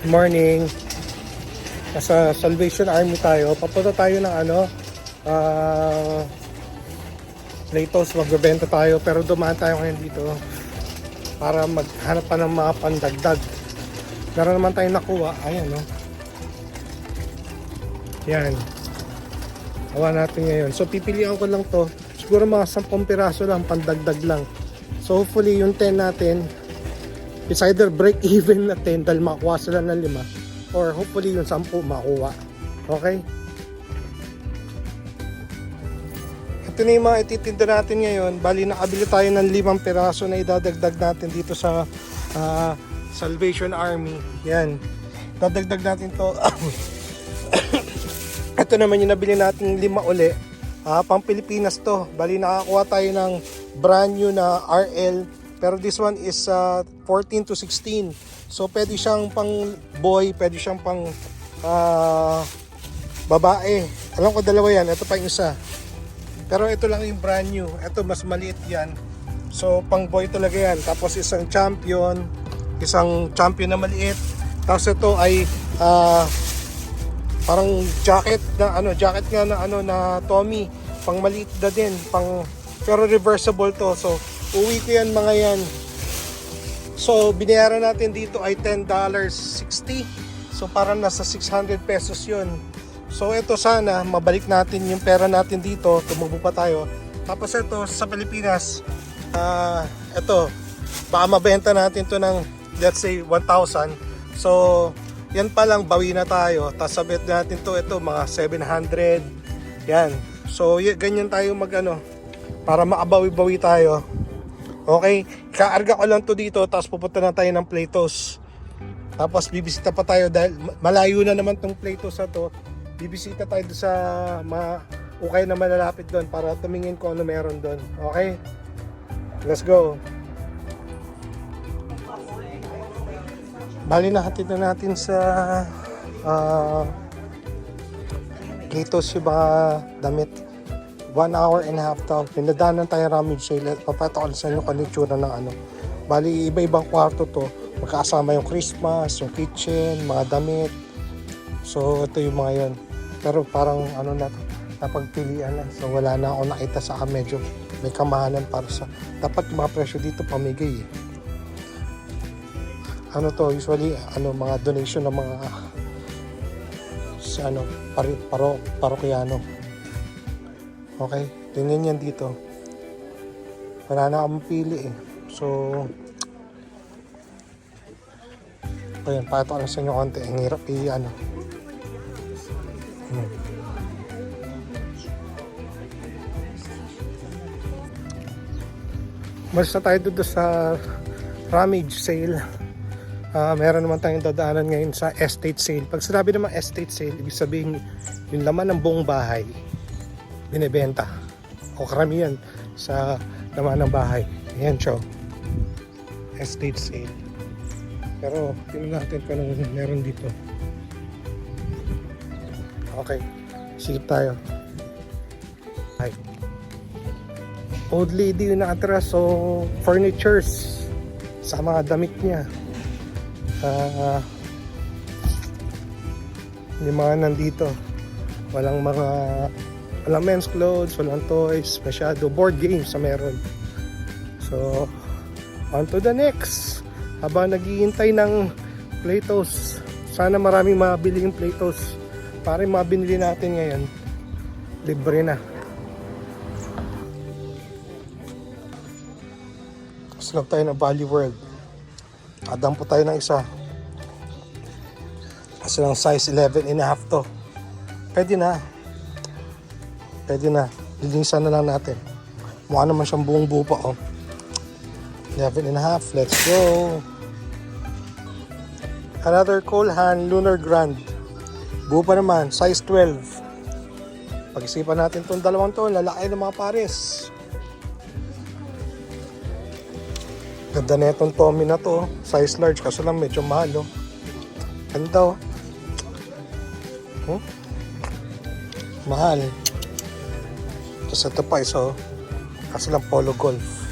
Morning. Nasa Salvation Army tayo. Papunta tayo ng Platos. Magbebenta tayo. Pero dumaan tayo ngayon dito para maghanap pa ng mga pandagdag. Meron naman tayong nakuha. Ayan, no? Yan. Hawa natin ngayon. So, pipilian ko lang to. Siguro mga 10 piraso lang, pandagdag lang. So, hopefully, yung 10 natin, it's either break even na 10 dahil makuha sila ng 5 or hopefully yung 10 makuha. Okay? Ito na yung mga ititinda natin ngayon. Bali nakabili tayo ng 5 piraso na idadagdag natin dito sa Salvation Army. Yan. Dadagdag natin to. Ito naman yung nabili natin 5 uli. Pang Pilipinas to. Bali nakakuha tayo ng brand new na RL. Pero this one is 14 to 16. So pwede siyang pang boy, pwede siyang pang babae. Alam ko dalawa yan, ito pa yung isa. Pero ito lang yung brand new. Ito mas maliit yan. So pang boy talaga yan. Tapos isang champion na maliit. Tapos ito ay parang jacket nga na Tommy. Pang maliit na din, pero reversible to. So uwi ko yan mga yan. So binayaran natin dito ay $10.60. So parang nasa 600 pesos yun. So ito sana mabalik natin yung pera natin dito. Tumubo pa tayo. Tapos ito sa Pilipinas, ito baka mabenta natin to ng let's say 1,000. So yan pa lang bawi na tayo. Tapos sabit natin to, ito mga 700. Yan. So ganyan tayo para makabawi-bawi tayo. Okay, kaarga ko lang to dito, tapos pupunta na tayo ng Platos. Tapos bibisita pa tayo dahil malayo na naman tong Platos na to. Bibisita tayo sa ukay na malalapit doon para tumingin ko ano meron doon. Okay, let's go. Bali nahatid na natin sa Platos yung mga damit. 1 hour and a half daw. Pinadaanan tayo rummage sale. Papatawal sa inyo kung ano tsura ng Bali, iba-ibang kwarto to. Magkasama yung Christmas, yung kitchen, mga damit. So, ito yung mga yon. Pero parang napagpilian na. So, wala na ako nakita sa medyo may kamahalan para sa... Dapat yung mga presyo dito pamigay eh. Usually, mga donation ng mga sa parokyano. Okay, tingnan yan dito. Wala na akong pili eh. So, ayan, pato lang sa inyo konti. Ang hirap Basta tayo doon sa rummage sale. Meron naman tayong dadaanan ngayon sa estate sale. Pag sinabi naman estate sale, ibig sabihin yung laman ng buong bahay binibenta o karamihan sa laman ng bahay. Ayan siya, estate sale. Pero tingnan natin kung anong meron dito. Okay, silip tayo. Ay, old lady yung nakatira, so furnitures sa mga damit niya. Yung mga nandito, walang men's clothes, walang toys, masyado. Board games na meron. So, on to the next. Habang naghihintay ng Platos, sana maraming mabili yung Platos. Para yung mga binili natin ngayon, libre na. Slap tayo ng Valley World. Adam po tayo ng isa. Kasi lang size 11.5 to. Pwede na. Linisan na lang natin. Mukha naman siyang buong buo pa 11.5. Let's go. Another Cole Haan Lunar Grand. Buo pa naman. Size 12. Pag-isipan natin itong dalawang to. Lalaki ng mga pares. Ganda na itong Tommy na to. Size large. Kaso lang medyo mahal. Ganda mahal. Tapos ito pa isa kasi lang polo golf.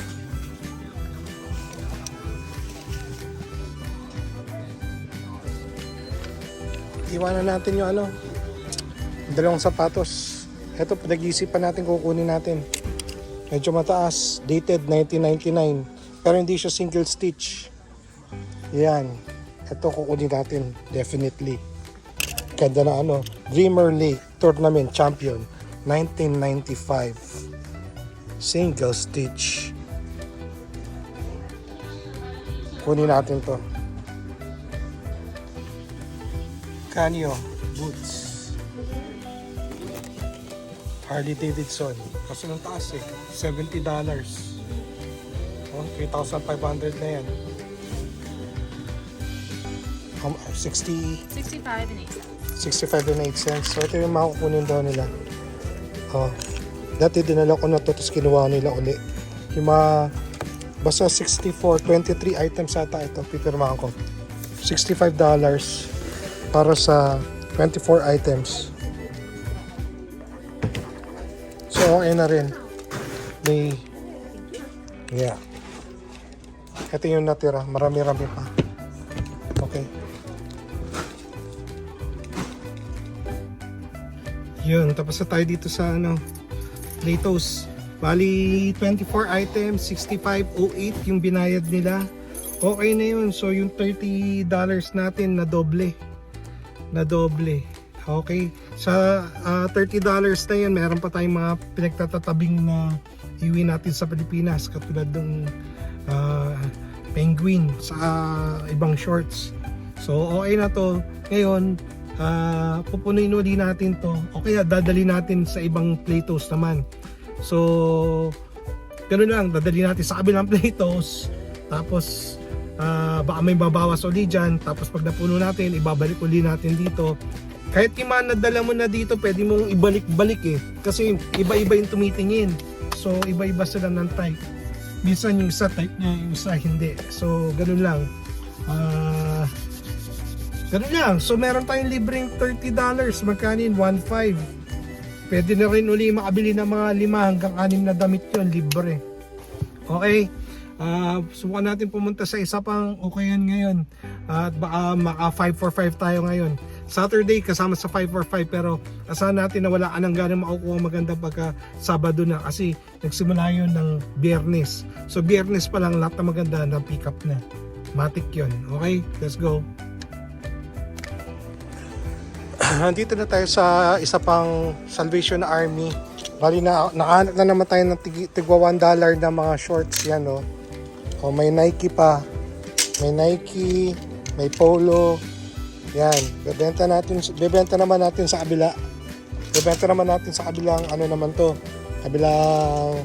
iwanan natin yung ano, dalawang sapatos. Ito, pinag-iisipan natin kukunin natin. Medyo mataas, dated 1999. Pero hindi siya single stitch. Yan. Ito kukunin natin, definitely. Ganda na ano, Dreamer Lake Tournament Champion 1995. Single stitch. Kunin natin to. Canio boots. Harley Davidson. Kaso ng taas eh. $70. Oh, 3,500 na yan. 65 and 8 cents. 65 and 8 cents. So ito yung makukunin daw nila. Oh. Dati dinala ko na to, tapos kinuha nila uli. Yung mga, basta 64, 23 items ata ito, pipirmahan ko. $65 para sa 24 items. So okay na rin. May, yeah. Ito yung natira, marami-rami pa. Okay. Yun, tapos na tayo dito sa ano, Plato's. Bali, 24 items, 65.08 yung binayad nila. Okay na yun. So, yung $30 natin na doble. Na doble. Okay. Sa $30 na yun, meron pa tayong mga pinagtatatabing na iwi natin sa Pilipinas. Katulad ng penguin sa ibang shorts. So, okay na to. Ngayon, pupunuin uli natin to. O kaya dadali natin sa ibang Plato's naman. So, ganoon lang, dadali natin sa kabilang Plato's. Tapos, baka may babawas uli dyan. Tapos pag napuno natin, ibabalik uli natin dito. Kahit yung mga nadala mo na dito, pwede mong ibalik-balik eh. Kasi iba-iba yung tumitingin. So, iba-iba sila ng type. Minsan yung isa type niya, yung isa hindi. So, ganoon lang. Ganun lang. So, meron tayong libreng $30. Magkanin? 1.5. Pwede na rin uli makabili ng mga 5 hanggang 6 na damit yun. Libre. Okay. Subukan natin pumunta sa isa pang okayan ngayon. At baka maka 545 tayo ngayon. Saturday kasama sa 545 pero asahan natin na wala ka nang ganang makukuha maganda pagka Sabado na kasi nagsimula yun ng Biyernes. So Biyernes pa lang lahat na maganda na pick up na. Matik yun. Okay, let's go. Nandito na tayo sa isa pang Salvation Army. Bali nakahanap na naman tayo ng tigwa $1 na mga shorts yan oh. O may Nike pa. May Nike, may Polo. Yan, bebenta naman natin sa kabila. Bebenta naman natin sa kabilang ano naman to. Kabilang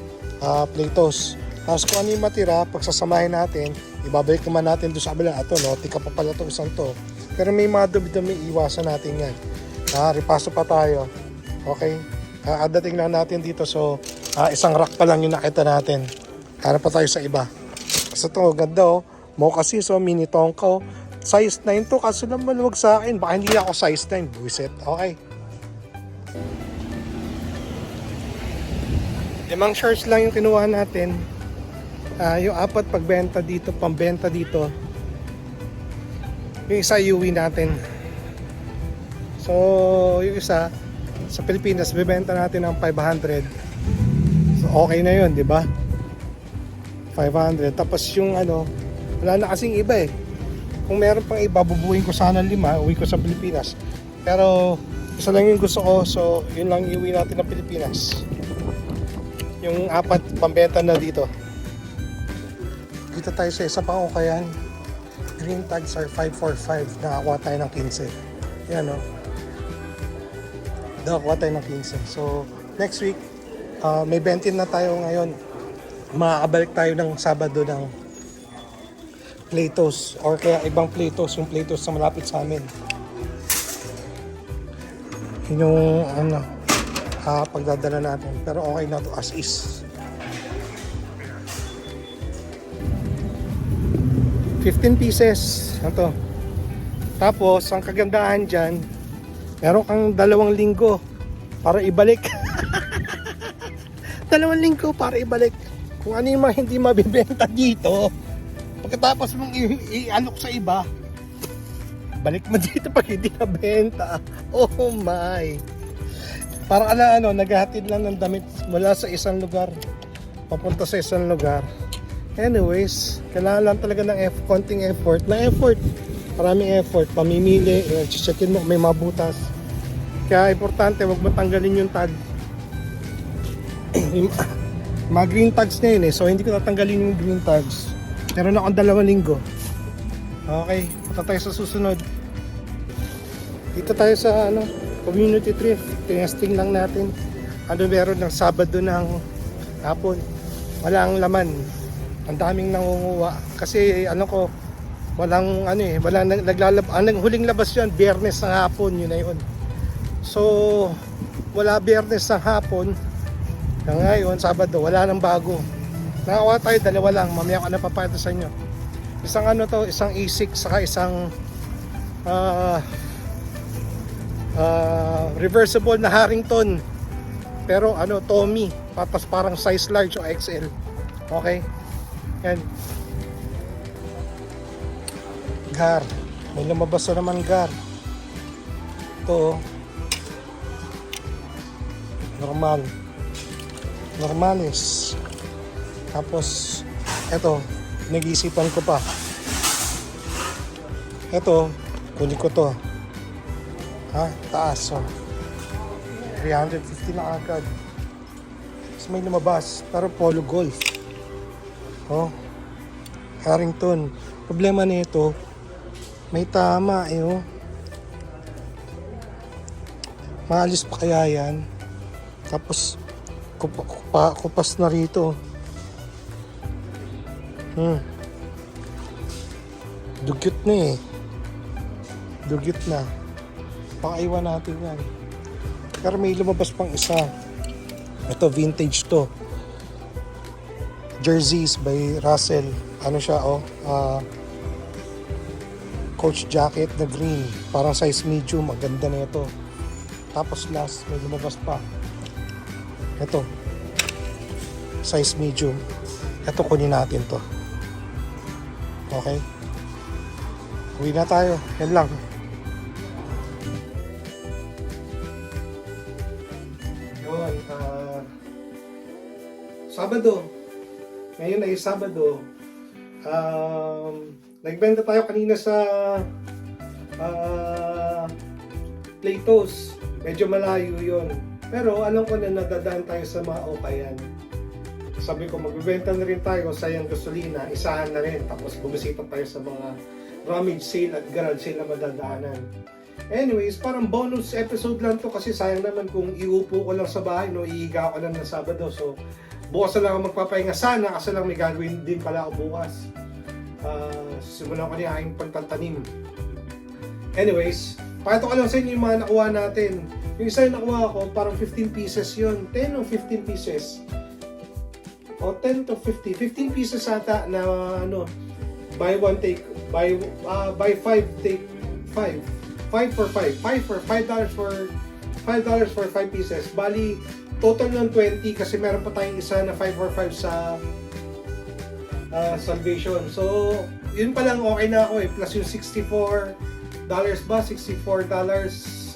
Plato's. Tapos kung ano yung matira, pagsasamahin natin, ibabalik naman natin doon sa kabila. Ito no, tika pa pala itong isang to. Pero may mga dumi-dumi, iwasan natin yan. Ripaso pa tayo. Okay? Adating lang natin dito. So, isang rack pa lang yung nakita natin. Hanap pa tayo sa iba. So, ito, ganda oh. Moccasins, so mini tongko. Size 9 to, kaso lang maluwag sa akin. Baka hindi ako size 9. Buisit. Okay. Limang shorts lang yung kinuha natin. Yung 4 pagbenta dito, pambenta dito. Yung isa iuwi natin. So, yung isa sa Pilipinas, bibenta natin ng 500. So, okay na yun, di ba? 500. Tapos yung ano, wala na kasing iba eh. Kung meron pang iba, bubuhin ko sana 5, uwi ko sa Pilipinas. Pero, isa lang yung gusto ko, so yun lang iuwi natin ng Pilipinas. Yung 4, pambenta na dito. Dito tayo sa isa pang ukayan. Green tags are 545. Nakakuha tayo ng 15. Yan o. Nakakuha tayo ng 15. So, next week, may 20 na tayo ngayon. Makakabalik tayo ng Sabado ng Plato's. Or kaya ibang Plato's. Yung Plato's na malapit sa amin. Yun yung ano, pagdadala natin. Pero okay na to as is. 15 pieces. Ito. Tapos, ang kagandahan dyan, meron kang 2 linggo para ibalik. 2 linggo para ibalik. Kung ano yung mga hindi mabibenta dito, pagkatapos mong i-alok sa iba, Balik mo dito pag hindi nabenta. Oh my. Parang naghahatid lang ng damit mula sa isang lugar papunta sa isang lugar. Anyways, kailangan lang talaga ng konting effort. Maraming effort. Pamimili, checkin mo kung may mabutas. Kaya importante, huwag mo tanggalin yung tag. Mga green tags na yun eh. So hindi ko tatanggalin yung green tags. Meron akong 2 linggo. Okay, punta tayo sa susunod. Dito tayo sa community thrift. Testing lang natin. Meron ng Sabado ng hapon. Walang laman. Ang daming nangunguha. Kasi walang naglalab. Ang huling labas yun, Biyernes ng hapon, yun na yun. So, wala Biyernes ng hapon. Ngayon, Sabado, wala nang bago. Nakakuha tayo, 2 lang. Mamaya ko na papayado sa inyo. Isang A6 saka isang reversible na Harrington. Pero Tommy, patas parang size large o XL. Okay? Yan. Gar. May lumabas na naman gar. Ito. Normal. Normales. Tapos, eto, nag-iisipan ko pa. Eto, kunin ko to. Taas, 350 na agad. Tapos may lumabas, pero polo golf. Harrington. Problema nito, may tama Maalis pa kaya yan? Tapos, kupas na rito. Dugyot na Dugyot na. Pakaiwan natin yan. Pero may lumabas pang isa. Ito, vintage to. Jerseys by Russell. Siya, Coach jacket na green. Parang size medium. Maganda na ito. Tapos last, may lumabas pa. Ito. Size medium. Ito, kunin natin to. Okay? Uwi na tayo. Yan lang. Yun. Sabado. Ngayon ay Sabado. Nagbenta tayo kanina sa Platos. Medyo malayo yun. Pero alam ko na nadadaan tayo sa mga okayan. Sabi ko, magbibenta na rin tayo, sayang gasolina, isahan na rin. Tapos bumisita tayo sa mga rummage sale at garage sale na madadaanan. Anyways, parang bonus episode lang to kasi sayang naman kung iupo ko lang sa bahay, iiga ko lang ng Sabado. So, bukas na lang ako magpapahinga sana kasi lang may gagawin din pala ako bukas. Simulan ko niya aking pagtatanim. Anyways, pakita ko lang sa inyo yung mga nakuha natin. Yung isa yung nakuha ko, parang 15 pieces yun. 10 o 15 pieces. O 10 to 50. 15 pieces ata na buy 5 take 5. 5 for 5. $5 for 5 pieces. Bali, total ng 20 kasi meron pa tayong isa na 5 for 5 sa Salvation. So, yun pa lang okay na ako Plus yung $64 ba? $64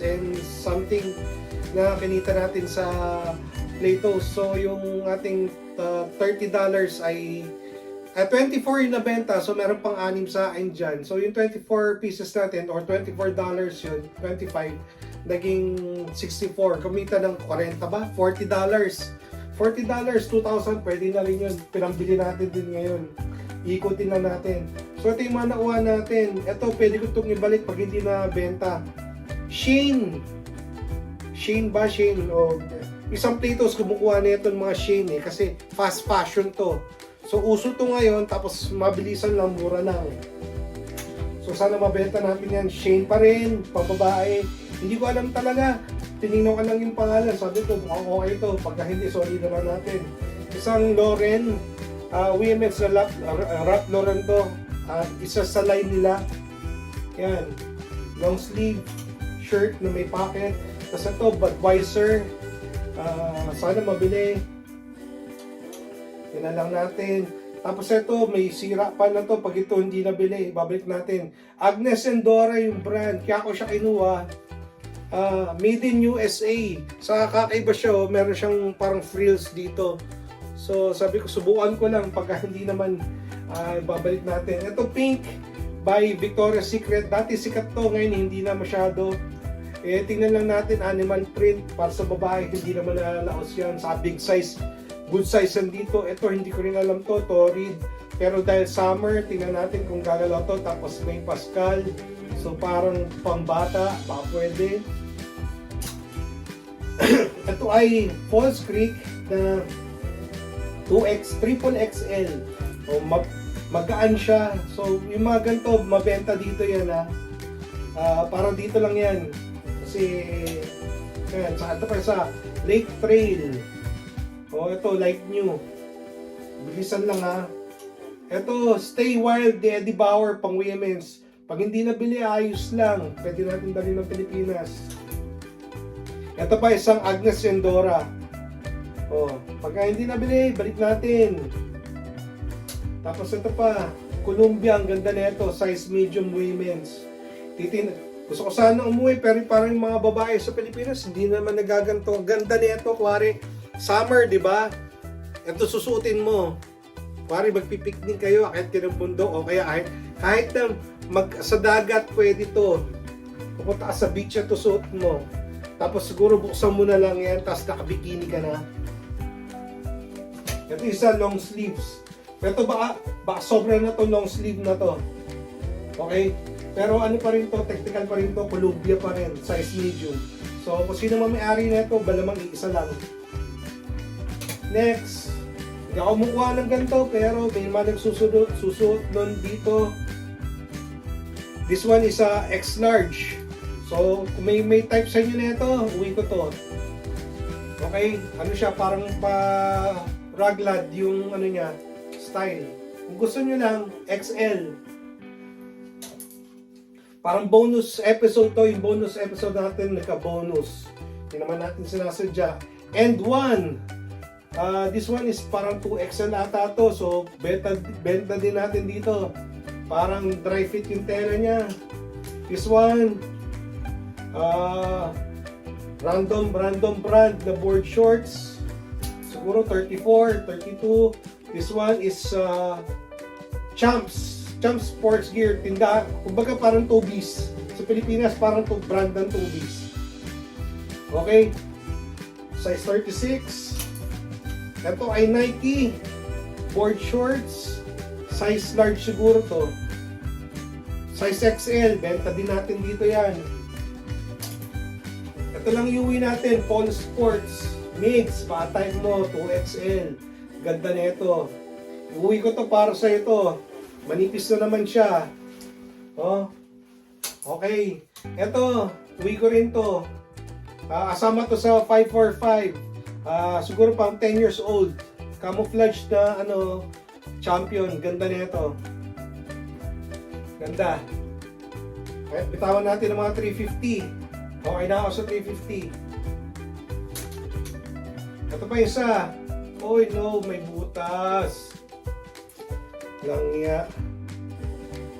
and something na kinita natin sa Platos. So, yung ating $30 ay 24 yung nabenta. So, meron pang 6 sa akin dyan. So, yung 24 pieces natin or $24 yun, 25, naging 64. Kumita ng 40 ba? $40. $40, 2,000, pwede na rin yun. Pinambili natin din ngayon. Ikutin na natin. So, ito yung mga nakuha natin. Ito, pwede ko itong ibalik pag hindi na benta. Shane. Shane ba? Shane. O, isang Platos kumukuha na itong mga Shane kasi fast fashion to. So, uso to ngayon, tapos mabilisan lang, mura lang. So, sana mabenta natin yan. Shane pa rin, pababae. Hindi ko alam talaga. Tinignan ko lang yung pangalan. Sabi ko, okay ito. Pagka hindi, sorry na lang natin. Isang Lauren. Women's na Ralph Lauren to. Isa sa line nila. Yan. Long sleeve shirt na may pocket. Tapos ito, Budweiser. Sana mabili. Yan na lang natin. Tapos ito, may sira pa na to. Pag ito hindi nabili, babalik natin. Agnes and Dora yung brand. Kaya ako siya kinuha. Made in USA. Sa kakaiba siya, oh, meron siyang parang frills dito. So sabi ko, subukan ko lang. Pagka hindi naman, babalik natin. Ito pink by Victoria's Secret. Dati sikat to, ngayon hindi na masyado. Tingnan lang natin, animal print. Para sa babae, hindi naman nalalaos yan. Sa big size, good size dito. Ito, hindi ko rin alam to, Torrid. Pero dahil summer, tingnan natin kung gagalaw to. Tapos may Pascal. So parang pangbata, baka pwede. Ito ay Falls Creek na 2X, triple XL. O magaan siya. So yung mga ganito, mabenta dito yan ha. Parang dito lang yan. Kasi, yan, ito pa sa Lake Trail. O ito, like new. Bilisan lang ha. Ito, Stay Wild, the Eddie Bauer, pang women's. Pag hindi nabili, ayos lang. Pwede natin dali ng Pilipinas. Ito pa, isang Agnes and Dora. O, pagka hindi nabili, balik natin. Tapos ito pa, Columbia, ang ganda nito, size medium women's. Gusto ko sana umuwi, pero parang yung mga babae sa Pilipinas, hindi naman nagaganto. Ang ganda nito, kuwari, summer, di ba? Ito susuotin mo. Kuwari magpipiknik kayo, kahit ng bundok, o kaya kahit na sa dagat, pwede to. Pupunta ka sa beach, ito suot mo. Tapos siguro buksan mo na lang yan, tapos nakabikini ka na. Ito isa, long sleeves. Ito baka sobra na to, long sleeve na to. Okay? Pero ano pa rin to, technical pa rin to, Columbia pa rin, size medium. So kung sino may-ari na ito, balamang iisa lang. Next, hindi ako mukha ng ganito, pero may mga nagsusuot nun dito. This one is a X large. So kung may type sa inyo na ito, uwi ko to. Okay, ano siya, parang pa raglad yung ano niya, style. Kung gusto nyo lang, XL. Parang bonus episode to, yung bonus episode natin, nagka-bonus. Hindi naman natin sinasadya. And one, this one is parang 2XL ata to, so benta din natin dito. Parang dry fit yung tela niya. This one, random brand na board shorts. Siguro 34, 32. This one is Champs Sports Gear, tinda, kumbaga parang Tobies. Sa Pilipinas, parang brand ng Tobies. Okay? Size 36. Ito ay Nike. Board shorts. Size large siguro to. Size XL. Benta din natin dito yan. Ito lang iuwi natin. Paul Sports. Mix. Patay mo. 2XL. Ganda na ito. Iuwi ko to para sa ito. Manipis na naman siya. Oh. Okay. Ito, uwi ko rin to. Kasama to sa 545. Siguro pang 10 years old. Camouflage na champion. Ganda nito. Ganda. Okay, bitawan natin ng mga 350. Okay na ako sa 350. Ito pa isa. Oh no, may butas. Langya.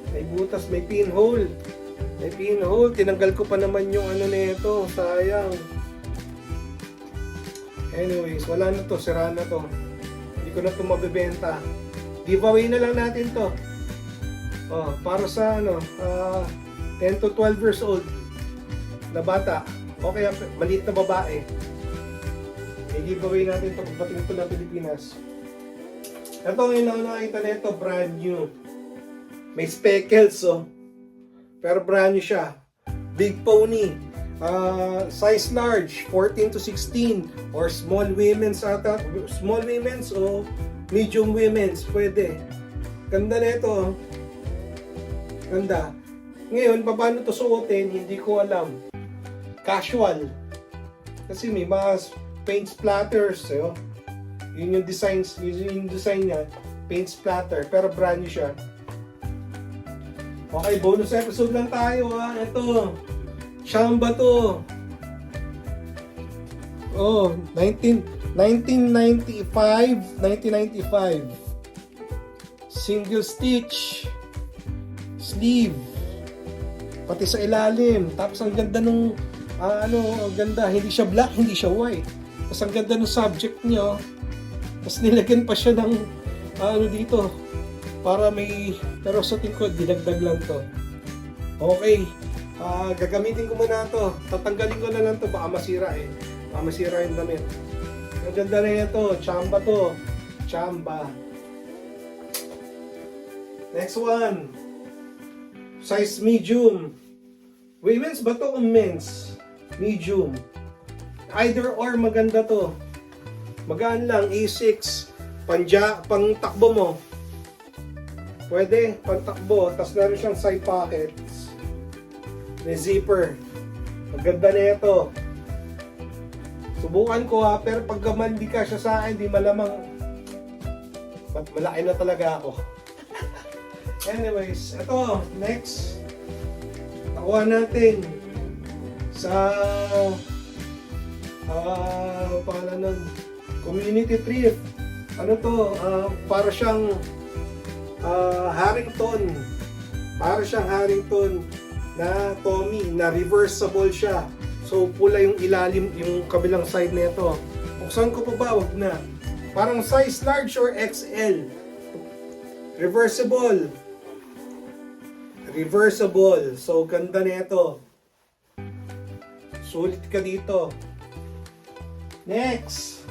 May butas, may pinhole. May pinhole. Tinanggal ko pa naman yung ano nito. Sayang. Anyways, wala na to. Sira na to. Hindi ko na to mabibenta. Giveaway na lang natin to. Oh, para sa 10 to 12 years old na bata. Okay, maliit na babae. I-giveaway natin to pagdating ito ng Pilipinas. Ito ngayon nakita nito, brand new. May speckles, oh. Pero brand new siya. Big Pony. Size large, 14 to 16. Or small women's ata. Small women's o medium women's. Pwede. Ganda nito. Ganda. Ngayon, paano to suotin? Hindi ko alam. Casual. Kasi may mga paint splatters, oh. Yun yung design niya, paint splatter, pero brand new siya. Okay, bonus episode lang tayo ha. Ito, Shamba to. Oh, 1995. Single stitch. Sleeve. Pati sa ilalim. Tapos ang ganda nung ang ganda. Hindi siya black, hindi siya white. Tapos ang ganda nung subject niya. Tapos nilagyan pa siya ng dito. Para may, pero sa tingin ko, dinagdag lang to. Okay. Gagamitin ko muna to. Tatanggalin ko na lang to. Baka masira eh. Baka masira yung damit. Ang ganda na yan to. Chamba to. Chamba. Next one. Size medium. Women's ba to o men's? Medium. Either or maganda to. Magaan lang. A6. Pang takbo mo. Pwede. Pang takbo. Tapos meron siyang side pockets. May zipper. Maganda na ito. Subukan ko ha. Pero pag gamandi ka siya sa akin, di malamang malaki na talaga ako. Anyways, ito, next. Nakuha natin sa pangalan nun, community thrift. Ano to? Para siyang Harrington. Para siyang Harrington na Tommy, na reversible siya. So, pula yung ilalim, yung kabilang side na ito. Buksan ko pa ba? Wag na. Parang size large or XL. Reversible. Reversible. So, ganda na ito. Sulit ka dito. Next.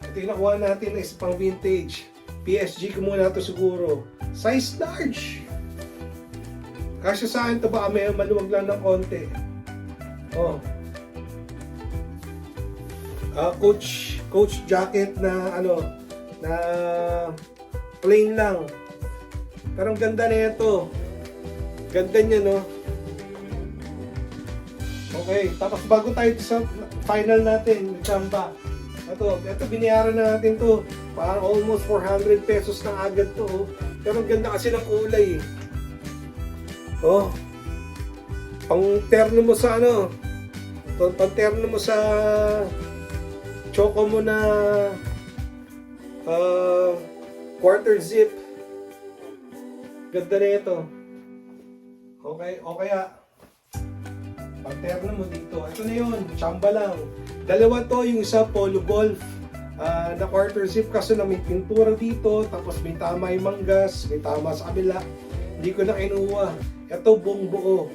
Ito yung nakuha natin na isa pang vintage. PSG ko muna ito siguro. Size large. Kasi sa akin ito baka may maluwag lang ng konti. Oh. Coach jacket na na plain lang. Pero ang ganda na ito. Ganda niya, no? Okay, tapos bago tayo sa final natin, chamba. Ito binayaran na natin to. Parang almost 400 pesos na agad to. Oh. Pero ang ganda kasi ng kulay. Oh. Pang-terno mo sa pang-terno mo sa choco mo na quarter zip. Ganda na ito. Okay, o kaya pag-terno mo dito. Ito na yun, chamba lang. Dalawa to, yung isa polo golf na quarter zip kasi na may pintura dito, tapos may tama yung manggas, may tama sa kabila. Hindi ko na kinuha. Ito buong buo.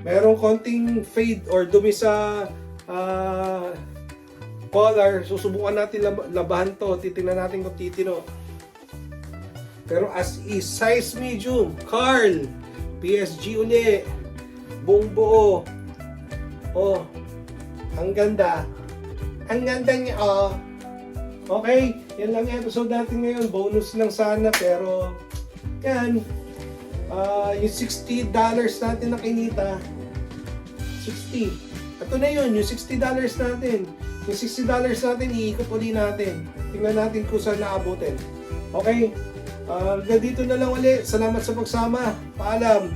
Merong konting fade or dumi sa collar. Susubukan natin labahan to. Titingnan natin kung titino. Pero as is, size medium. Carl. PSG uli. Buong buo. Oh. Ang ganda. Ang ganda niya, oh. Okay. Yan lang yung episode natin ngayon. Bonus lang sana. Pero, yan. Yung $60 natin na kinita. 60. Ito na yun. Yung $60 natin. Yung $60 natin, iikot ulit natin. Tingnan natin kung saan naabutin. Okay? Dito na lang ulit. Salamat sa pagsama. Paalam.